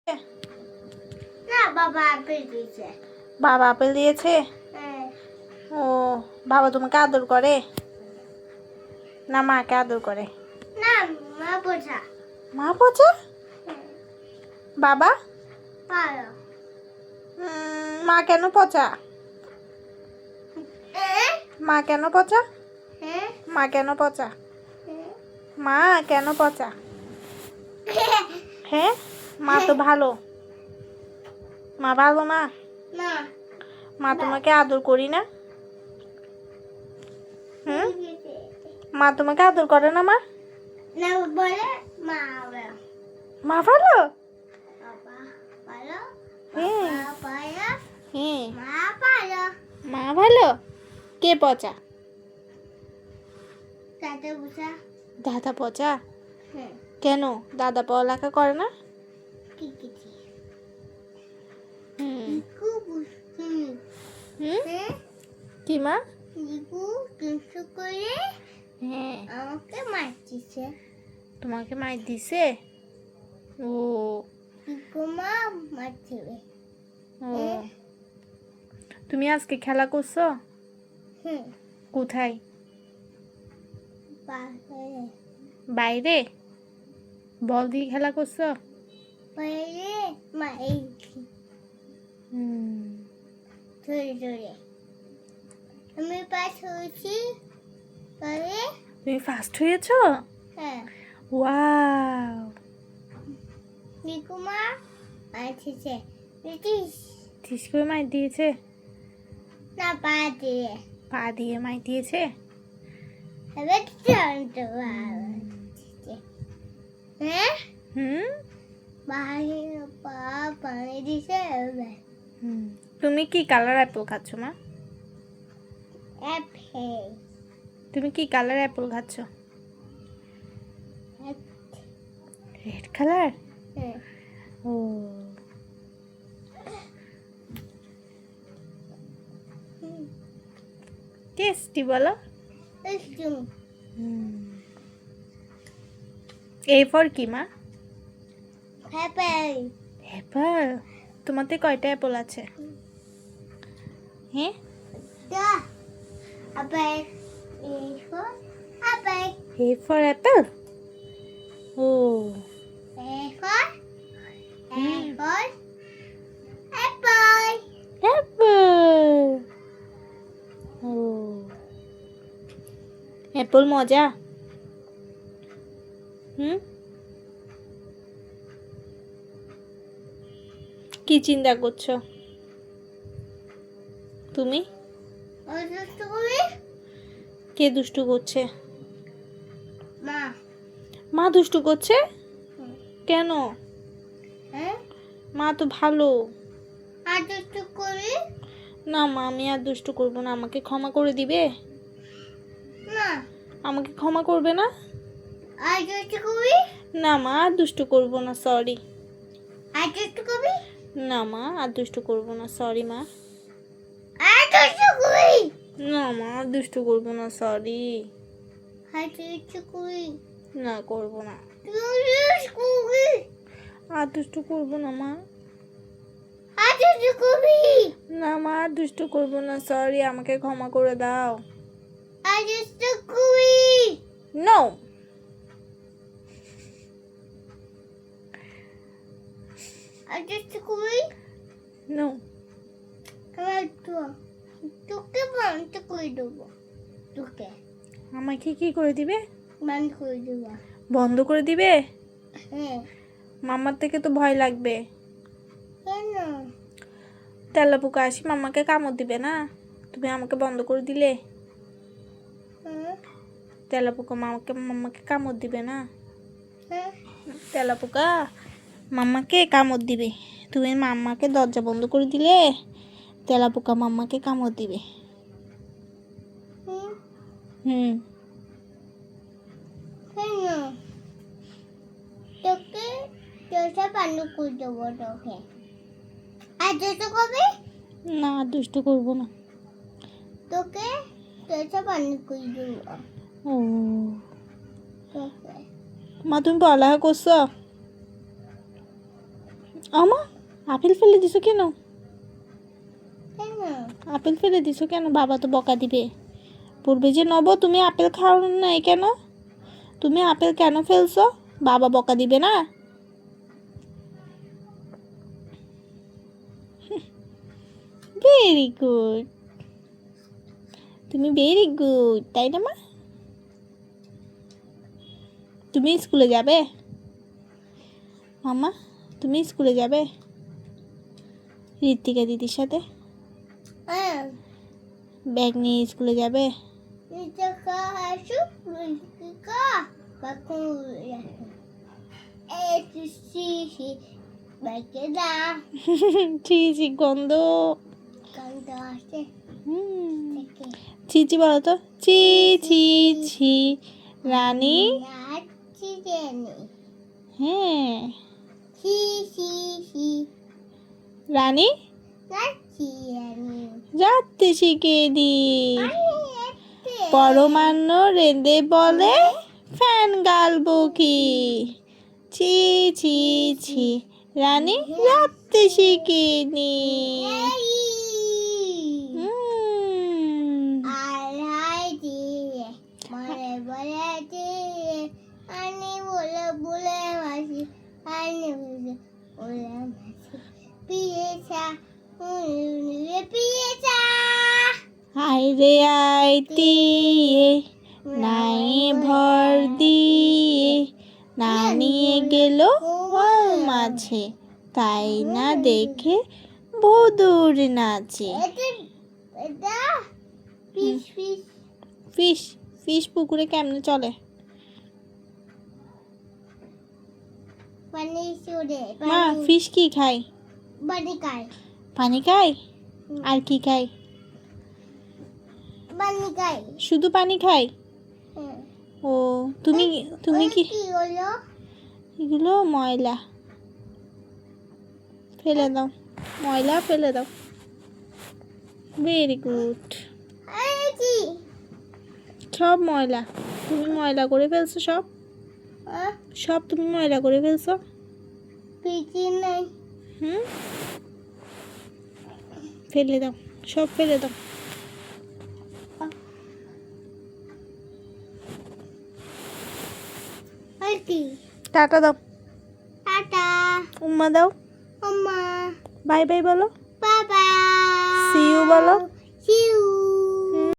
না, বাবা আপেল দিয়েছে। বাবা আপেল দিয়েছে? হ্যাঁ। ও, বাবা তোমাকে আদর করে না মাকে আদর করে? না, মা বোঝা। মা পচা? বাবা? ভালো। মা কেন পচা? হ্যাঁ। মা কেন পচা? হ্যাঁ। মা কেন পচা? মা কেন পচা? হ্যাঁ, মা তো ভালো। মা ভালো না? না। মা তোমাকে আদর করি না? মা তোমাকে আদর করে না? মা না বলে মা ভালো। মা ভালো? বাবা ভালো। হ্যাঁ। বাবা ভালো। হ্যাঁ, মা ভালো। মা ভালো। কে পচা? দাদা বোঝা। দাদা পচা? হ্যাঁ। কেন? দাদা পড়ালেখা করে না? কি কি হুম। খুব হুম, হ্যাঁ। কি মা? লিকু দুষ্টু করে হ্যাঁ, আমাকে মারতেছে। তোমাকে মাইর দিছে? ও, লিকু মা মারছে। ও, তুমি আজকে খেলা করছো? হুম। কোথায়? বাইরে। বাইরে? বল দিয়ে খেলা করছো? বাইরে মা এই হুম। ধরে ধরে আমি পাস হয়েছি। বাইরে। তুমি ফার্স্ট হয়েছো? হ্যাঁ। ওয়াও! লিকু মা মারতেছে। দেখিস ঠিক করে মাইর দিয়েছে? না পা দিয়ে। পা দিয়ে মাইর দিয়েছে? এবার চন্দ্র হ্যাঁ। হুম। বাইরে পা পানি দিছে এবার। হুম। তুমি কি কালার অ্যাপেল খাচ্ছ মা? অ্যাপেল। তুমি কি কালার অ্যাপেল খাচ্ছ? Red colour? হ্যাঁ। ও, টেস্টি বলো। একটু এ ফর কি মা? অ্যাপেল। অ্যাপল? তোমাতে কয়টা অ্যাপল আছে? হ্যাঁ, the apple A for apple A for apple? ও, এফর এফর অ্যাপল। অ্যাপল। ও, অ্যাপল মজা? হুম। কি চিন্তা করছো তুমি? অসুস্থ কবি কে দুষ্টু করছে? মা। মা দুষ্টু করছে? কেন? হ্যাঁ। মা তো ভালো। অসুস্থ কবি না মা, আমি আর দুষ্টু করবো না। আমাকে ক্ষমা করে দিবে? না। আমাকে ক্ষমা করবে না? অসুস্থ কবি না মা, আর দুষ্টু করবো না, সরি। অসুস্থ কবি না মা, আর দুষ্টু করবো না, সরি মা। অসুস্থ কবি না মা, আর দুষ্টু করবো না, সরি। অসুস্থ কবি না, করবো না। অসুস্থ কবি আর দুষ্টু করবো না মা। অসুস্থ কবি না মা, আর দুষ্টু করবো না, সরি। আমাকে ক্ষমা করে দাও। অসুস্থ কবি নো। অসুস্থ কবি নো। আমার তো তোকে বন্ধ করে দেবো। তোকে আমাকে কি করে দিবে? বন্ধ করে দেবো। বন্ধ করে দিবে? হ্যাঁ। মামার থেকে তো ভয় লাগবে। কেন? তেলাপোকা আসি মামাকে কামড় দিবে না? তুমি আমাকে বন্ধ করে দিলে। হ্যাঁ। তেলাপোকা মামাকে কামড় দিবে না? হ্যাঁ। তেলাপোকা মাম্মাকে কামড় দিবে। তুমি মাম্মাকে দরজা বন্ধ করে দিলে তেলাপোকা মাম্মাকে কামড় দিবে। হুম। হুম। কেন? তোকে তোষা বন্ধ করে দেবো তোকে। আর দুটো কবি না, আর দুষ্টু করবো না। তোকে তোষা বন্ধ করে দেবো। ও তোকে মা, তুমি পড়ালেখা করছো? আমা আপেল ফেলে দিছো কেন? কেন? আপেল ফেলে দিছো কেন? বাবা তো বকা দিবে, বলবে যে নব তুমি আপেল খাও নাই কেন, তুমি আপেল কেন ফেলছো? বাবা বকা দিবে না? ভেরি গুড, তুমি ভেরি গুড, তাই না মা? তুমি স্কুলে যাবে মামা? তুমি স্কুলে যাবে ঋত্বিকা দিদির সাথে? হ্যাঁ, ব্যাগ নিয়ে স্কুলে যাবে? এটা আসো, কা বাকুন এই সি বাইকে দা ছি গন্ধ। কান্ত আসে হুম, দেখে ছি বলো তো, ছি ছি ছি রানী। যাচ্ছি জেনে হ্যাঁ সি সি সি রানী যাচ্ছি আমি যাতে শিখে দি, একটু পরমান্ন রেঁধে বলে ফ্যান গালবো কি, ছি ছি ছি রানী রাতে শিখিনি। আলাই দিয়ে মনে বলে দিয়ে আনি বলে বলে মাসি আনি বলে বলে মাসি পিয়েছা পিয়েছা আয় রে আইতি নাই ভর দিয়ে না নিয়ে গেল ওর মাঝে, তাই না দেখে বধুর নাচে। এটা পিস পিস ফিশ ফিশ পুকুরে কেমনে চলে? পানি সুরে মা ফিশ কি খায়? পানি খায় পানি খায় আর কি খায়? পানি খায় শুধু পানি খায়? ও তুমি তুমি কি? কি হলো এগুলো ময়লা, ফেলে দাও, ময়লা ফেলে দাও। ভেরি গুড, এই কি সব ময়লা তুমি ময়লা করে ফেলছো, সব সব তুমি ময়লা করে ফেলছো। পিচি নাই হুম, ফেলে দাও, সব ফেলে দাও। আর কি টাটা দাও, টাটা উম্মা দাও, মামা বাই বাই বলো, বাবা সি ইউ বলো। See you.